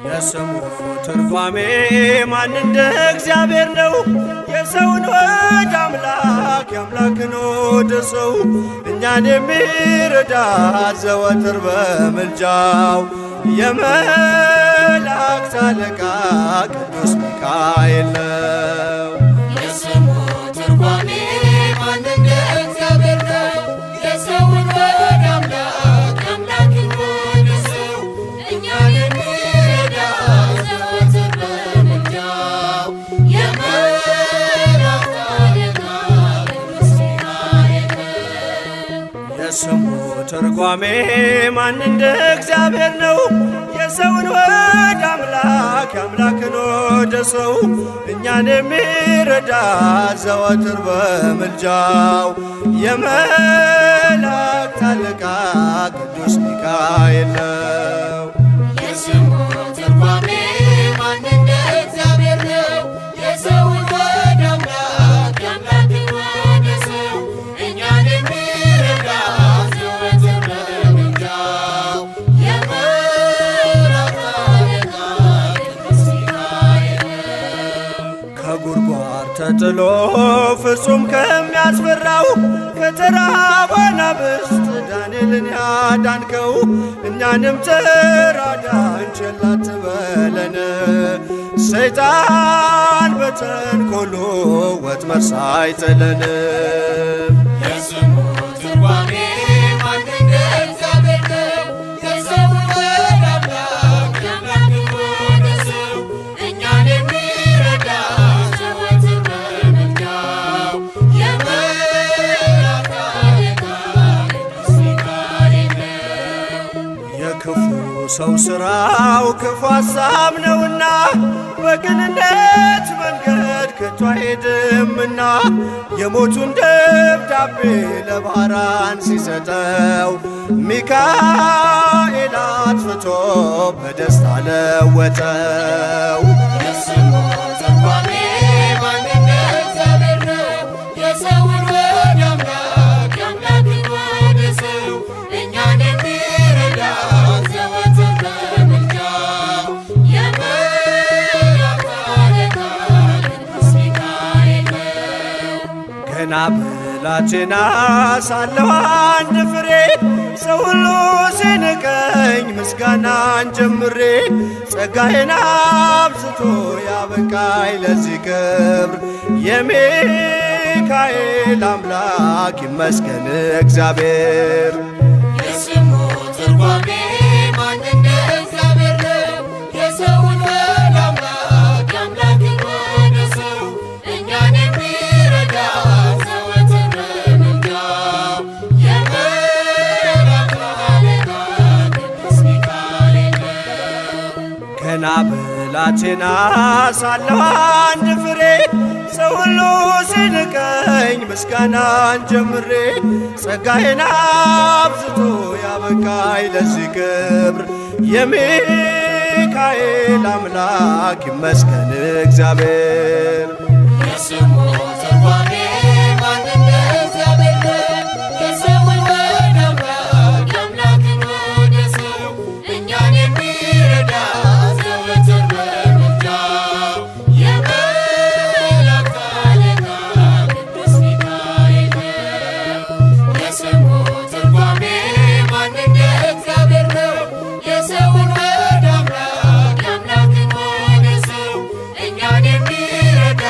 የስሙ ትርጓሜ ማን እንደ እግዚአብሔር ነው? የሰውን ወደ አምላክ የአምላክን ወደ ሰው እኛን የሚረዳት ዘወትር በምልጃው የመላእክት አለቃ ቅዱስ ሚካኤል ነው። የስሙ ትርጓሜ ማን እንደ እግዚአብሔር ነው? የሰውን ወደ አምላክ የአምላክን ወደ ሰው እኛን የሚረዳ ዘወትር በምልጃው የመላእክት አለቃ ቅዱስ ሚካኤል ነው። የስሙ ትርጓሜ ማን እንደ እግዚአብሔር ነው? የሰውን ወደ አምላክ የአምላክን ወደ ሰው እኛን የሚረዳ ዘወትር በምልጃው የመላእክት አለቃ ቅዱስ ሚካኤል ነው። የስሙ ትርጓሜ ማን እንደ እግዚአብሔር ነው? የሰውን ወደ አምላክ የአምላክን ወደ ሰው እኛን የሚረዳ ዘወትር በምልጃው የመላእክት አለቃ ቅዱስ ሚካኤል ነው። ከጉድጓድ ተጥሎ ፍጹም ከሚያስፈራው ከተራበ አናብስት ዳንኤልን ያዳንከው እኛንም ተራዳን ቸል አትበለን። ሰይጣን በተንኰሉ ወጥመድ ሳይጥለን የስሙ ትርጓሜ ማን እንደ እግዚአብሔር ነው? የሰውን ወደ አምላክ የአምላክን ወደ ሰው እኛን የሚረዳ ዘወትር በምልጃው የመላእክት አለቃ ቅዱስ ሚካኤል ነው። የክፉ ሰው ሥራው ክፉ ሐሳብ ነውና በቅንነት መንገድ ከቶ አይሄድምና የሞቱን ደብዳቤ ለባህራን ሲሰጠው ሚካኤል አጥፍቶ በደስታ ለወጠው። የስሙ ትርጓሜ ማን እንደ እግዚአብሔር ነው? የሰውን ወደ አምላክ የአምላክን ወደ ሰው እኛን የሚረዳ ዘወትር በምልጃው የመላእክት አለቃ ቅዱስ ሚካኤል ነው። ገና ብላቴና ሳለሁ አንድ ፍሬ ሰው ሁሉ ሲንቀኝ ምስጋናን ጀምሬ ጸጋዬን አብዝቶ ያበቃኝ ለዚህ ክብር የሚካኤል አምላክ ይመስገን እግዚአብሔር። የስሙ ትርጓሜ ማን እንደ እግዚአብሔር ነው? የሰውን ወደ አምላክ የአምላክን ወደ ሰው እኛን የሚረዳ ዘወትር በምልጃው የመላእክት አለቃ ቅዱስ ሚካኤል ነው። ገና ብላቴና ሳለሁ አንድ ፍሬ ሰው ሁሉ ሲንቀኝ ምስጋናን ጀምሬ ጸጋዬን አብዝቶ ያበቃኝ ለዚህ ክብር የሚካኤል አምላክ ይመስገን እግዚአብሔር። የስሙ ትርጓሜ ማን እንደ እግዚአብሔር ነው? የሰውን ወደ አምላክ የአምላክን ወደ ሰው እኛን የሚረዳ ዘወትር በምልጃው የመላእክት አለቃ ቅዱስ ሚካኤል ነው። የስሙ ትርጓሜ ማን እንደ እግዚአብሔር ነው? የሰውን ወደ አምላክ የአምላክን ወደ ሰው እኛን የሚረዳ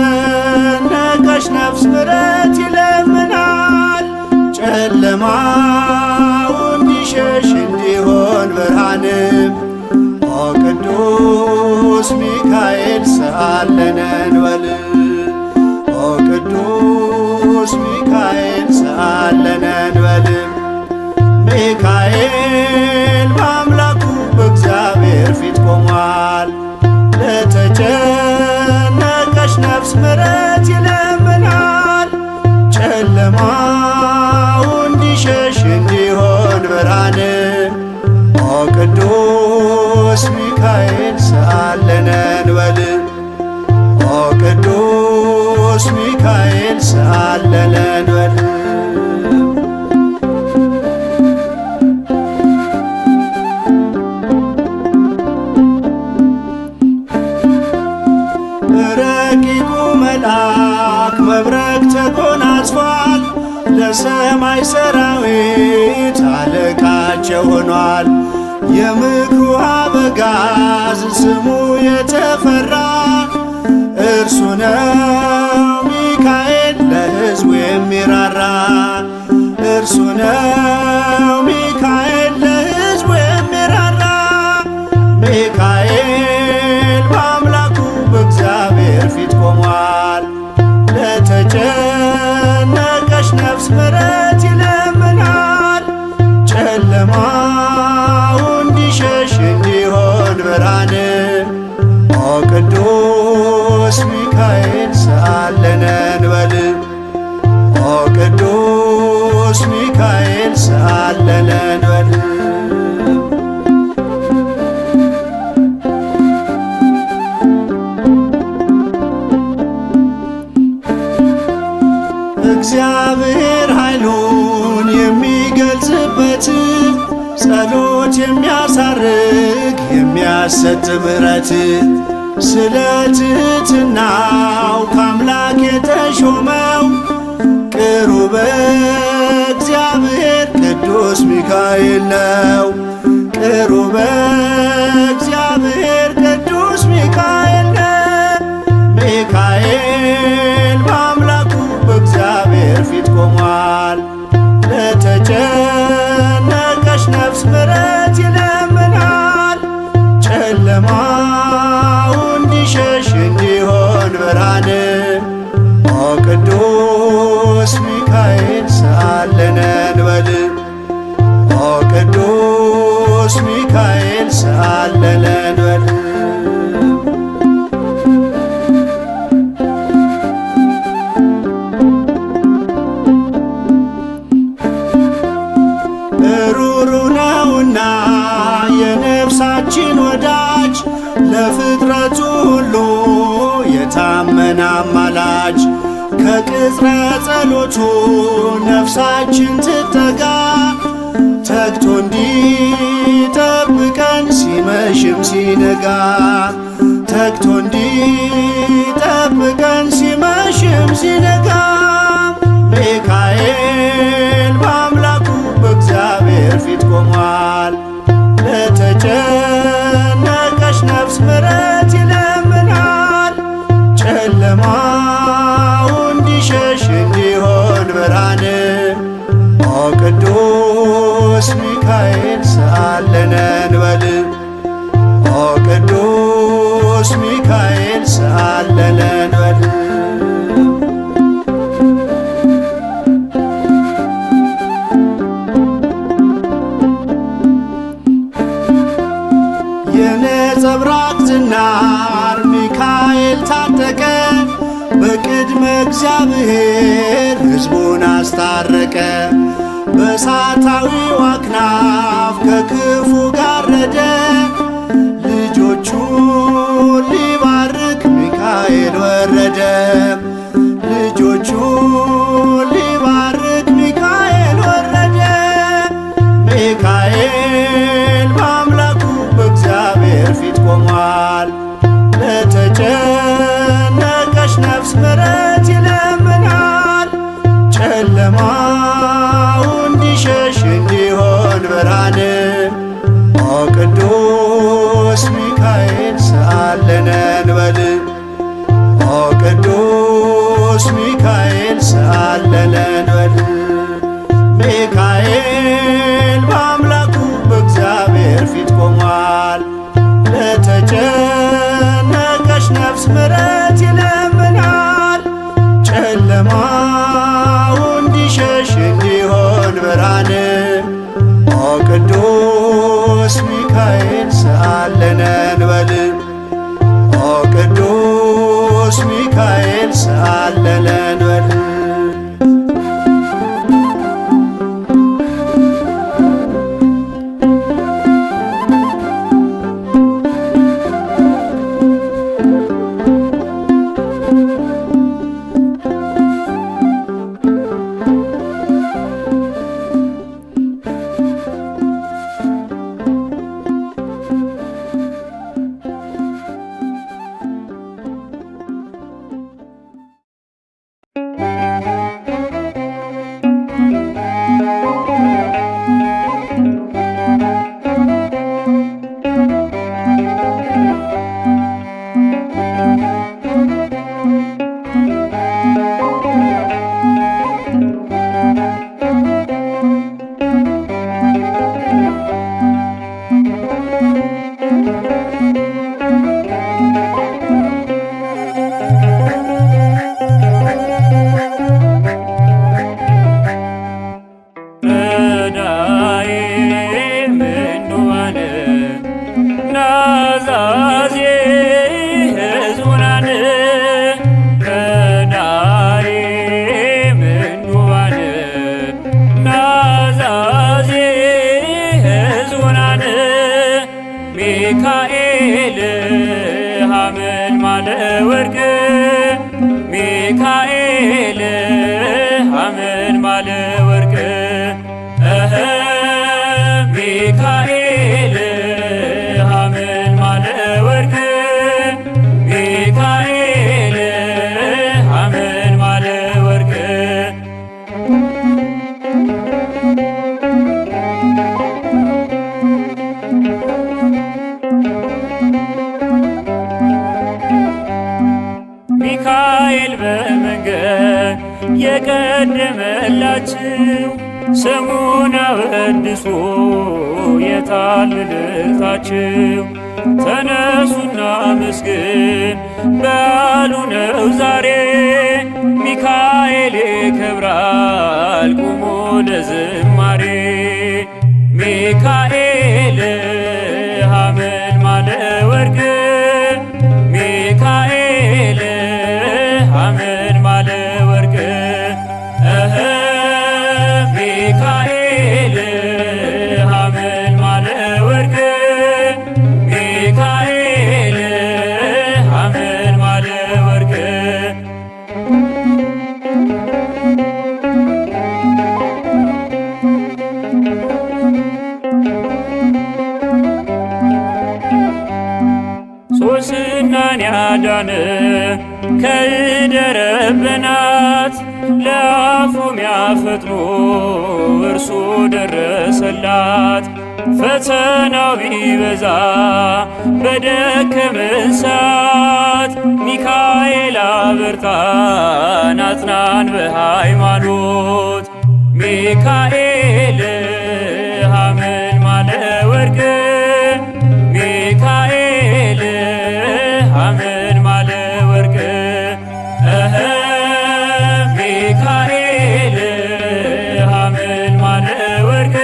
ለተጨነቀች ነፍስ ምሕረት ይለምናል። ጨለማው እንዲሸሽ እንዲሆን ብርሃንም ኦ ቅዱስ ሚካኤል ሰአለነ እንበል። ኦ ቅዱስ ሚካኤል ሰአለነ እንበል። ሚካኤል በአምላኩ በእግዚአብሔር ፊት ቆሟል። ለተጨነቀች ነፍስ ምሕረት ይለምናል። ጨለማው እንዲሸሽ እንዲሆን ብርሃን ኦ ቅዱስ ሚካኤል ሰአለነ እንበል። ኦ ቅዱስ ሚካኤል ሰአለነ እንበል። ረቂቁ መልአክ መብረቅ ተጎናጽፏል። ለሰማይ ሰራዊት አለቃቸው ሆኗል። የምክሩ አበጋዝ ስሙ የተፈራ እርሱ ነው ሚካኤል ለሕዝቡ የሚራራ። እርሱ ነው ሚካኤል ለሕዝቡ የሚራራ። ሚካኤል በአምላኩ በእግዚአብሔር ፊት ቆሟል። ለተጨነቀች ነፍስ ምሕረት ይለምናል። ጨለማው እንዲሸሽ እንዲሆን ብርሃን ኦ ቅዱስ ሚካኤል ሰአለነ እንበል። ኦ ቅዱስ ሚካኤል ሰአለነ እንበል። እግዚአብሔር ኃይሉን የሚገልጽበት ጸሎት የሚያሳርግ የሚያሰጥ ምሕረት ስለ ትሕትናው ከአምላክ የተሾመው ቅሩበ እግዚአብሔር ቅዱስ ሚካኤል ነው። ቅሩበ እግዚአብሔር ቅዱስ ሚካኤል ነው። ሚካኤል በአምላኩ በእግዚአብሔር ፊት ቆሟል። ለተጨነቀች ነፍስ ምሕረት ይለምናል። ጨለማው እንዲሸሽ እንዲሆን ብርሃን ኦ ቅዱስ ሚካኤል ሰአለነ እንበል። ኦ ቅዱስ ሚካኤል ሰአለነ እንበል። ሩሩ ነውና የነፍሳችን ወዳጅ ለፍጥረቱ ሁሉ የታመነ አማላጅ ከቅጽረ ጸሎቱ ነፍሳችን ትጠጋ ተግቶ እንዲጠብቀን ሲመሽም ሲነጋ ተግቶ እንዲጠብቀን ሲመሽም ሲነጋ ሚካኤል በአምላኩ በእግዚአብሔር ፊት ቆሟል። ለተጨነቀች ነፍስ ምሕረት ይለምናል። ጨለማው እንዲሸሽ እንዲሆን ብርሃን ኦ ቅዱስ ሚካኤል ሰአለነ እንበል። ኦ ቅዱስ ሚካኤል ሰአለነ እንበል። የነጸብራቅ ዝናር ሚካኤል ታጠቀ በቅድመ እግዚአብሔር ሕዝቡን አስታረቀ። በእሳታዊው አክናፍ ከክፉ ጋረደ ልጆቹን ሊባርክ ሚካኤል ወረደ። ልጆቹን ሊባርክ ሚካኤል ወረደ። ሚካኤል በአምላኩ በእግዚአብሔር ፊት ቆሟል። ለተጨነቀች ነፍስ ምሕረት ይለምናል። ጨለማው እንዲሸሽ እንዲሆን ብርሃን ኦ ቅዱስ ሚካኤል ሰአለነ እንበል። ኦ ቅዱስ ሚካኤል ሰአለለን በል። ሚካኤል በአምላኩ በእግዚአብሔር ፊት ቆሟል። ለተጨነቀች ነፍስ ምሕረት ይለምናል። ጨለማው እንዲሸሽ እንዲሆን ብርሃን ኦ ቅዱስ ሚካኤል ሰአለለን በል። ኦ ቅዱስ ሚካኤል ሰአለለን በል። ሚካኤል ሐመልማለ ወርቅ ሚካኤል ሐመልማለ ወርቅ ሚካኤል ሐመልማለ ወርቅ ሚካኤል ሐመልማለ ወርቅ ሚካኤል በመንገድ የቀደመላችሁ ስሙን አወድሱ የታልልታችሁ ተነሱና መስግን በዓሉ ነው ዛሬ ሚካኤል ይከብራል ቁሙ ለዝማሬ ሚካኤል ሐመልማለ ወርቅ ሚካኤል ሐመልማለ ወርቅ ሚካኤል ሐመልማለ ወርቅ ሚካኤል ሐመልማለ ወርቅ ሶስናን ያዳነ ከእደ ረበናት ለአፉም ያፈጥኖ እርሱ ደረሰላት። ፈተናው ቢበዛ በደከመን ሰዓት ሚካኤል አበርታን አጽናን በሃይማኖት ሚካኤል ሐመልማለ ወርቅ ሚካኤል ሐመልማለ ወርቅ ሚካኤል ሐመልማለ ወርቅ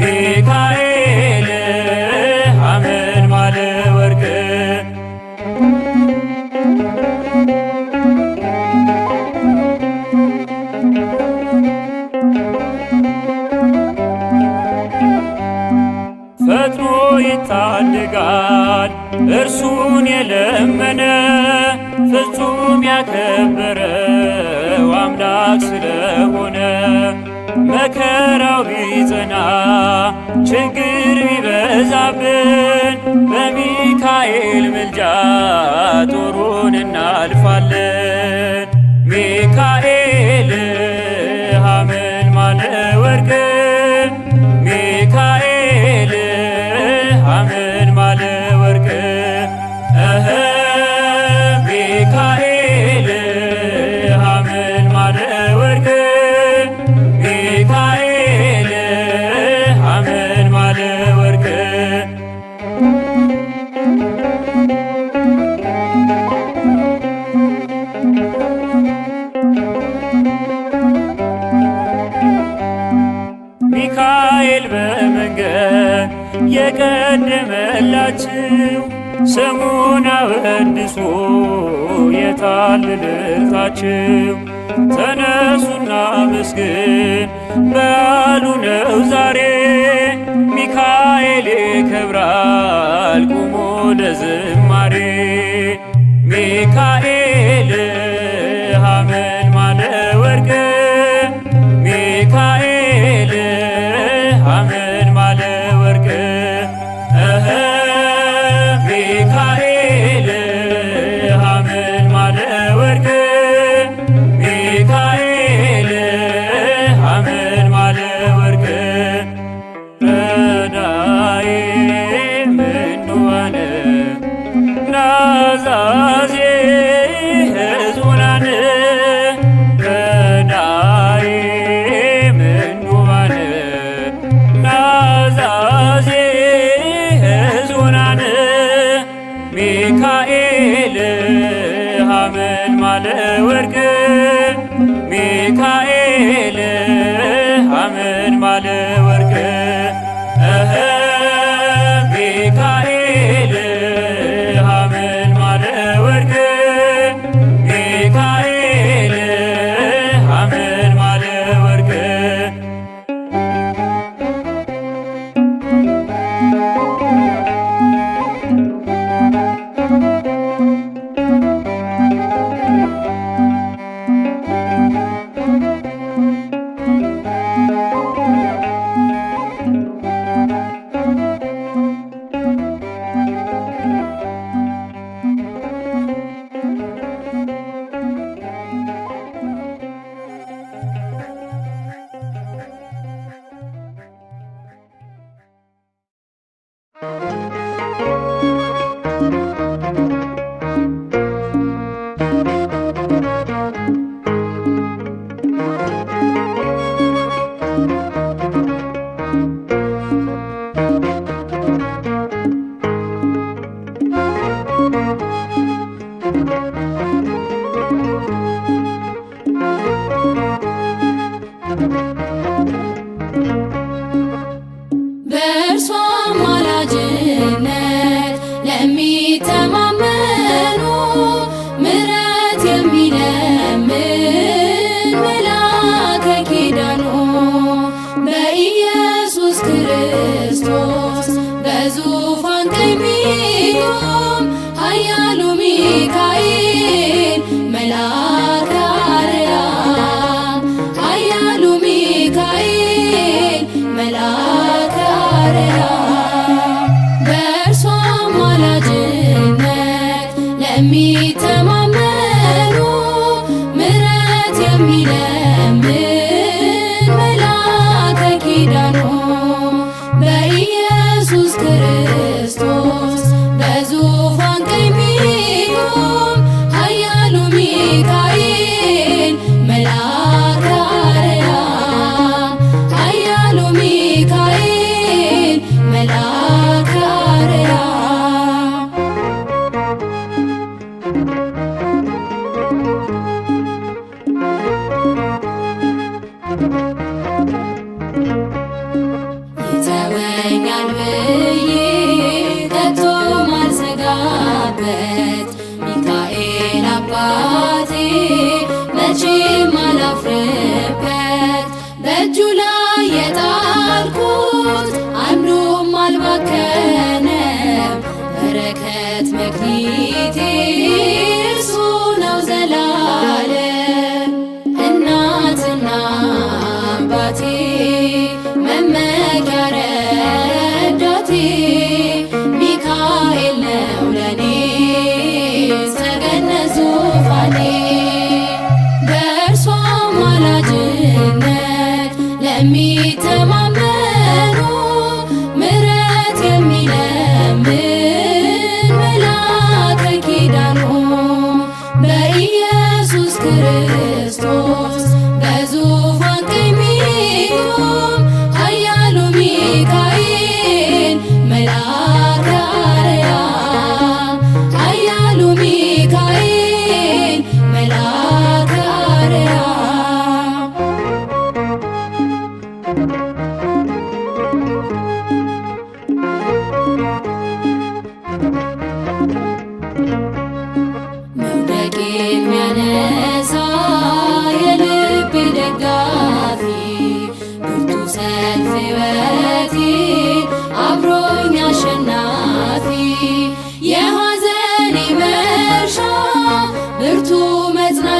ሚካኤል ሐመልማለ ወርቅ ፈጥኖ ይታደጋል እርሱን የለመነ ፍጹም ያከበረው አምላክ ስለሆነ መከራው ቢጸና ችግር ቢበዛብን በሚካኤል ምልጃ ጦሩን እናልፋለን ሚካኤል ሐመልማለ ወርቅ ሚካኤል ሐመልማለ ወርቅ ሚካኤል የቀደመላችሁ ስሙን አወድሱ የታልልታችሁ ተነሱና መስግን በዓሉ ነው ዛሬ ሚካኤል ይከብራል ቁሙ ለዝማሬ ሚካኤል ሐመልማለ ወርቅ ሚካኤል ሐመልማለ ወርቅ ሚካኤል ሐመልማለ ወርቅ ሚካኤል ሐመልማለ ወርቅ ረዳዬ ምንዋነ ናዛዜ ሕዙናን ረዳዬ ምንዋነ ናዛዜ ሕዙናን ሚካኤል ሐመልማለ ወርቅ ሚካኤል ሐመልማለ ወርቅ ሚካኤል ሐመልማለ ወርቅ ሚካኤል ሐመልማለ ወርቅ በእርሷ አማላጅነት ለሚተማመኑ ምሕረት የሚለምን መልአከ ኪዳኑ በኢየሱስ ክርስቶስ በዙፋን ቀኝ የሚቆም ኃያሉ ሚካኤል መልአከ አርያም ኃያሉ ሚካኤል መልአከ አርያም በእርሷ አማላጅነት ለሚተማመኑ ምሕረት የሚለምን መልአከ ኪዳኑ በኢየሱስ ክርስቶስ በዙፋን ቀኝ የሚቆም ኃያሉ ሚካኤል መልአከ አርያም ኃያሉ ሚካኤል መልአከ አርያም ይተወኛል ብዬ ከቶ ማልሰጋበት ሚካኤል አባቴ መቼም አላፍርበት በእጁ ላይ የጣልኩት አንዱም አልባከነም በረከት መክሊቴ እርሱ ነው ዘላለም እናትና አባቴ መመኪያ ረዳቴ ሚካኤል ነው ለኔ ሰገነት ዙፋኔ በእርሷ አማላጅነት ለሚተማመኑ ምሕረት የሚለምን መልአከ ኪዳኑ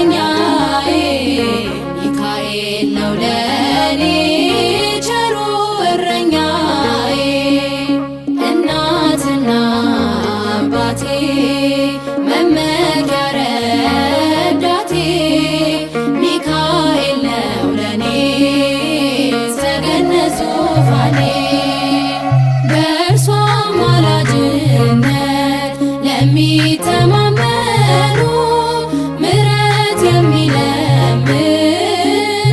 እረኛዬ ሚካኤል ነው ለኔ ቸሩ እረኛዬ። እናትና አባቴ መመኪያ ረዳቴ ሚካኤል ነው ለኔ ሰገነት ዙፋኔ። በእርሷ አማላጅነት ለሚተማመኑ ምሕረት የሚለምን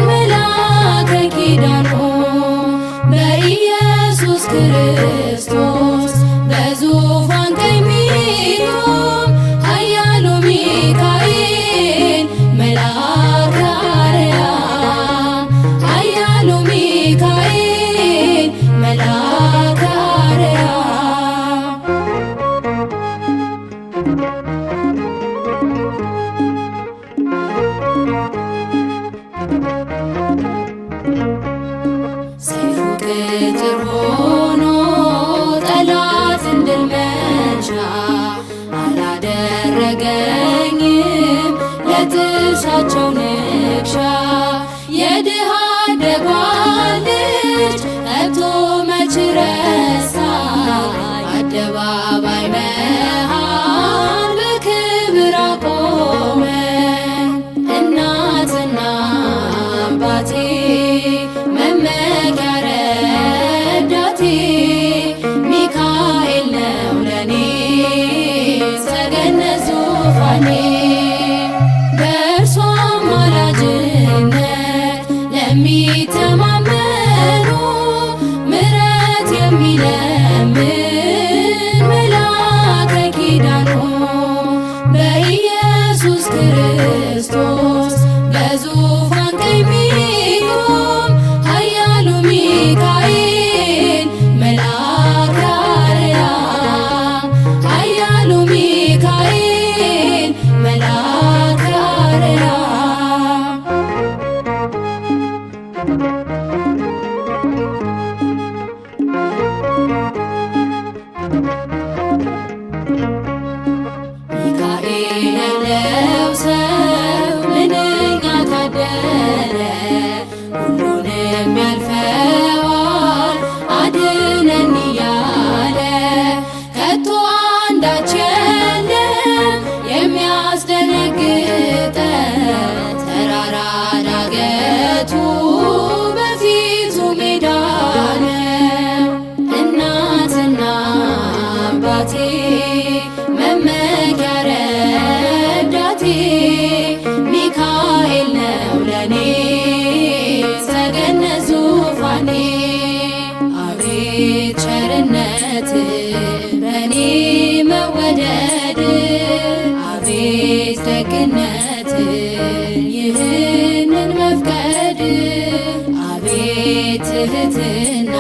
መልአከ ኪዳኑ በኢየሱስ ክርስቶስ በዙፋን ቀኝ የሚቆም ኃያሉ ሚካኤል መልአከ አርያም ኃያሉ ሚካኤል መልአከ አርያም። ሰይፉ ቅጥር ሆኖ ጠላትን ድል መንሻ አላደረገኝም ለጥርሳቸው ንክሻ። የድሃ አደጓ ልጅ ከቶ መች ረሳኝ አደባባይ መሃል በክብር አቆመኝ። እናትና አባቴ መመኪያ ረዳቴ ሚካኤል ነው ለኔ ሰገነት ዙፋኔ። በእርሷ አማላጅነት ለሚተማመኑ ምሕረት የሚለምን መልአከ ኪዳኑ በኢየሱስ ክርስቶስ በዙፋን ቀኝ የሚቆም ኃያሉ ሚካኤል መልአከ አርያም ኃያሉ ሚካኤል መልአከ አርያም። ሚካኤል ያለው ሰው ምንኛ ታደለ፣ ሁሉንም ያልፈዋል አድነን እያለ። ከቶ አንዳች የለም የሚያስደነግጠን ተራራ ዳገቱ በፊቱ ሜዳ ነው። እናትና አባቴ መመኪያ ረዳቴ ሚካኤል ነው ለኔ ሰገነት ዙፋኔ። አቤት ቸርነት በኔ መወደድ አቤት ደግነት ይህንን መፍቀድ አቤት ትህትና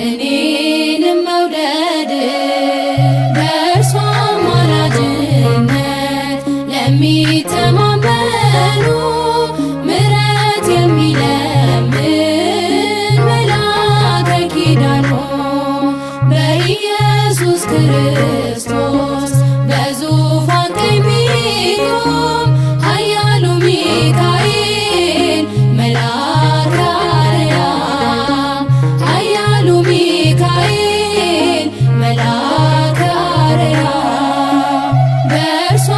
እኔንም መውደድ። በእርሷ አማላጅነት ለሚተማመኑ ምሕረት የሚለምን መልአከ ኪዳኑ በኢየሱስ ክርስቶስ በዙፋን ቀኝ የሚቆም ኃያሉ ሚካኤል መልአከ አርያም ኃያሉ ሚካኤል መልአከ አርያም። በእርሷ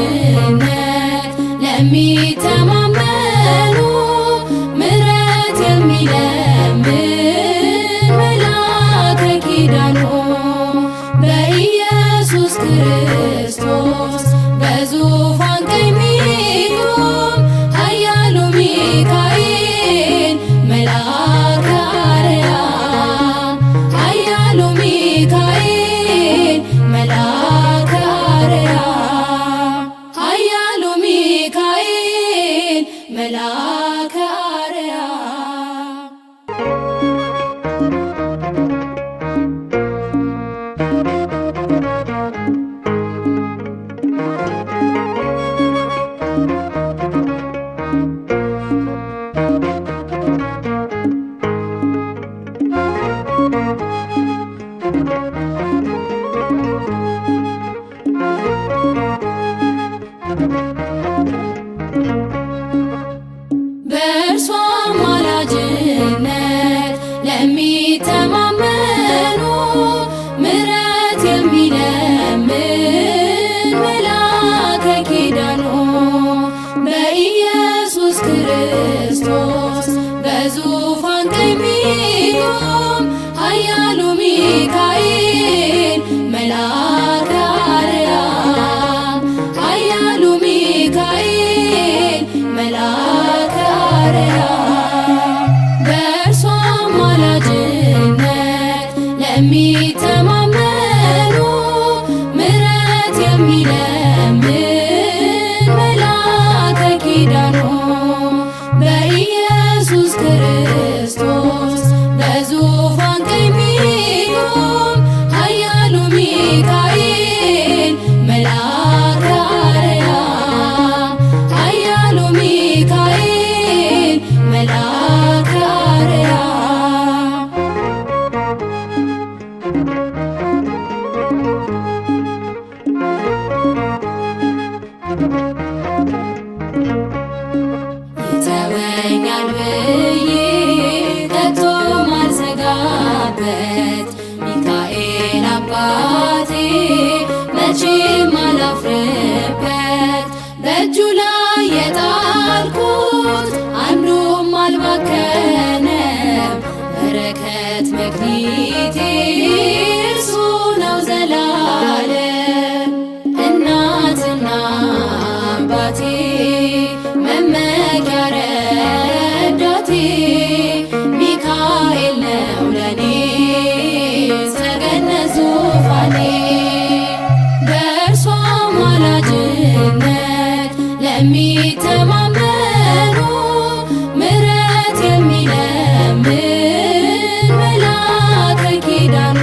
አማላጅነት ለሚተማመኑ ምሕረት የሚለምን መልአከ ኪዳኑ በኢየሱስ ክርስቶስ በዙፋን ቀኝ የሚቆም ኃያሉ ሚካኤል መልአከ አርያም ኃያሉ ሚካኤል መልአከ አርያም ኃያሉ ሚካኤል መልአከ አርያም። Thank you. በእርሷ አማላጅነት ለሚተማመኑ ምሕረት የሚለምን መልአከ ኪዳኑ በኢየሱስ ክርስቶስ በዙፋን ቀኝ የሚቆም ኃያሉ ሚካኤል መልአከ አርያም ኃያሉ ሚካኤል መልአከ አርያም በእርሷ አማላጅነት ለሚተማመኑ ምሕረት የሚለምን መልአከ ኪዳኑ በኢየሱስ ክርስቶስ በዙፋን ቀኝ የሚቆም ኃያሉ ሚካኤል መልአከ አርያም ኃያሉ ሚካኤል መልአከ አርያም ይተወኛል ብዬ ከቶ ማልሰጋበት ሚካኤል አባቴ መቼም አላፍርበት በእጁ ላይ የጣልኩት አንዱም አልባከነም በረከት መክሊቴ እርሱ ነው ዘላለም እናትና አባቴ መመኪያ ረዳቴ ሚካኤል ነው ለኔ ሰገነት ዙፋኔ በእርሷ አማላጅነት ለሚተማመኑ ምሕረት የሚለምን መልአከ ኪዳኑ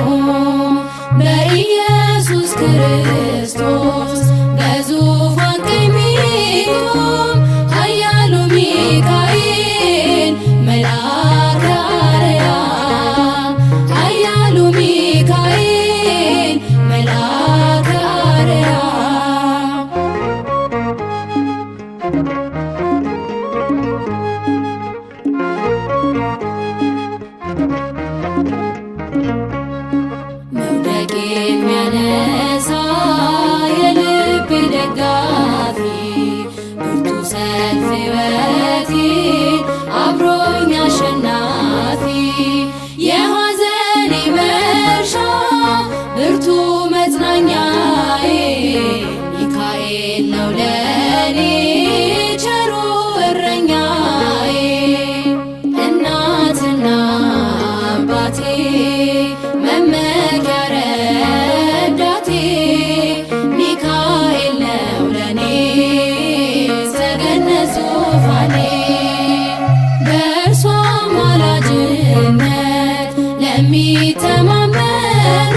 በኢየሱስ ክርስቶስ በዙፋን ቀኝ የሚቆም ኃያሉ ሚካኤል መልአከ አርያም ኃያሉ ሚካኤል መልአከ አርያም መውደቅ የሚያነሳ የልቤ ደጋፊ ብርቱ ሰልፍ ሕይወቴ አብሮኝ አሸናፊ የሐዘኔ መርሻ ብርቱ መጽናኛዬ ሚካኤል ነው ለኔ ቸሩ እረኛዬ እናትና አባቴ መመኪያ ረዳቴ ሚካኤል ነው ለኔ ሰገነት ዙፋኔ በእርሷ አማላጅነት ለሚተማመኑ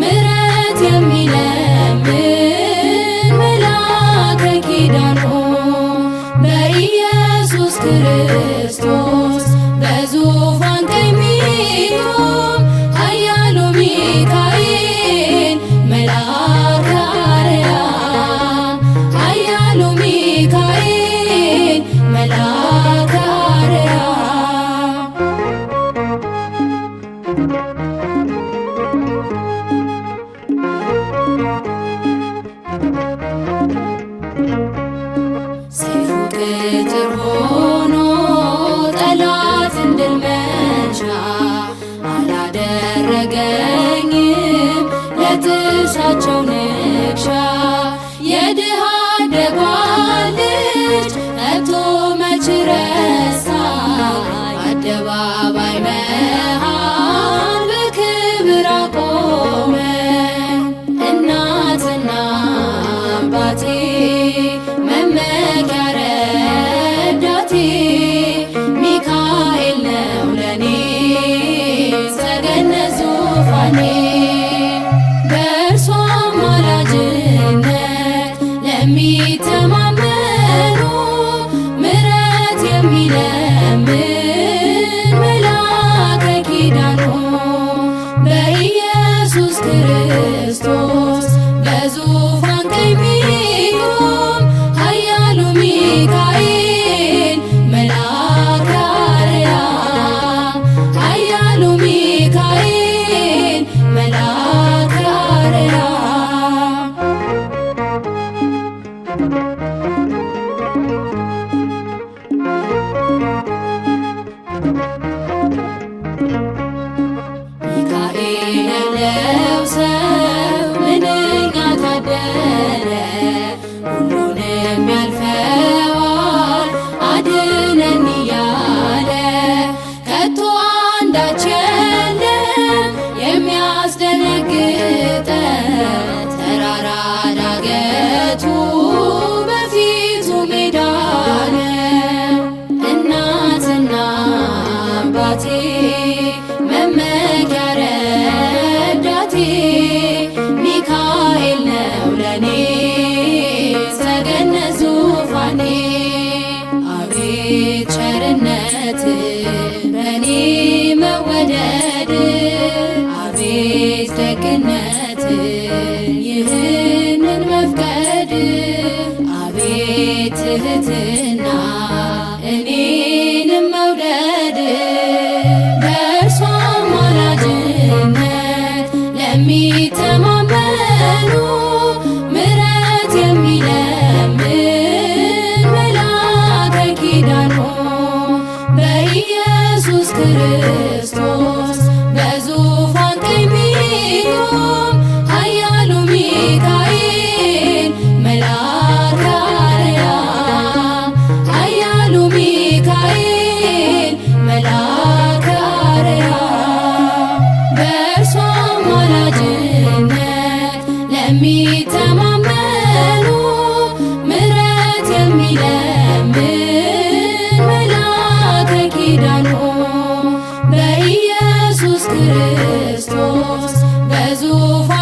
ምሕረት የሚለምን መልአከ ኪዳኑ በኢየሱስ ክርስቶስ በዙፋን ቀኝ የሚቆም ኃያሉ ሚካኤል መልአከ አርያም ኃያሉ ሚካኤል ሚካኤል ያለው ሰው ምንኛ ታደለ፣ ሁሉንም ያልፈዋል አድነን እያለ። ከቶ አንዳች የለም የሚያስደነግጠን፣ ተራራ ዳገቱ በፊቱ ሜዳ ነው። እናትና አባቴ መመኪያ ረዳቴ፣ ሚካኤል ነው ለኔ ሰገነት ዙፋኔ። አቤት ቸርነት በኔ መወደድ፣ አቤት ደግነት ይህንን መፍቀድ፣ አቤት ትህትና እኔንም መውደድ። በእርሷ አማላጅነት ለሚተማመኑ ምሕረት የሚለምን መልአከ ኪዳኑ በኢየሱስ ክርስቶስ በዙፋን ቀኝ ሚቆም ኃያሉ ሚካኤል መልአከ አርያም፣ ኃያሉ ሚካኤል መልአከ አርያም። በእርሷ አማላጅነት ለሚተማመኑ ምሕረት የሚለምን መልአከ ኪዳኑ በኢየሱስ ክርስቶስ በዙፋን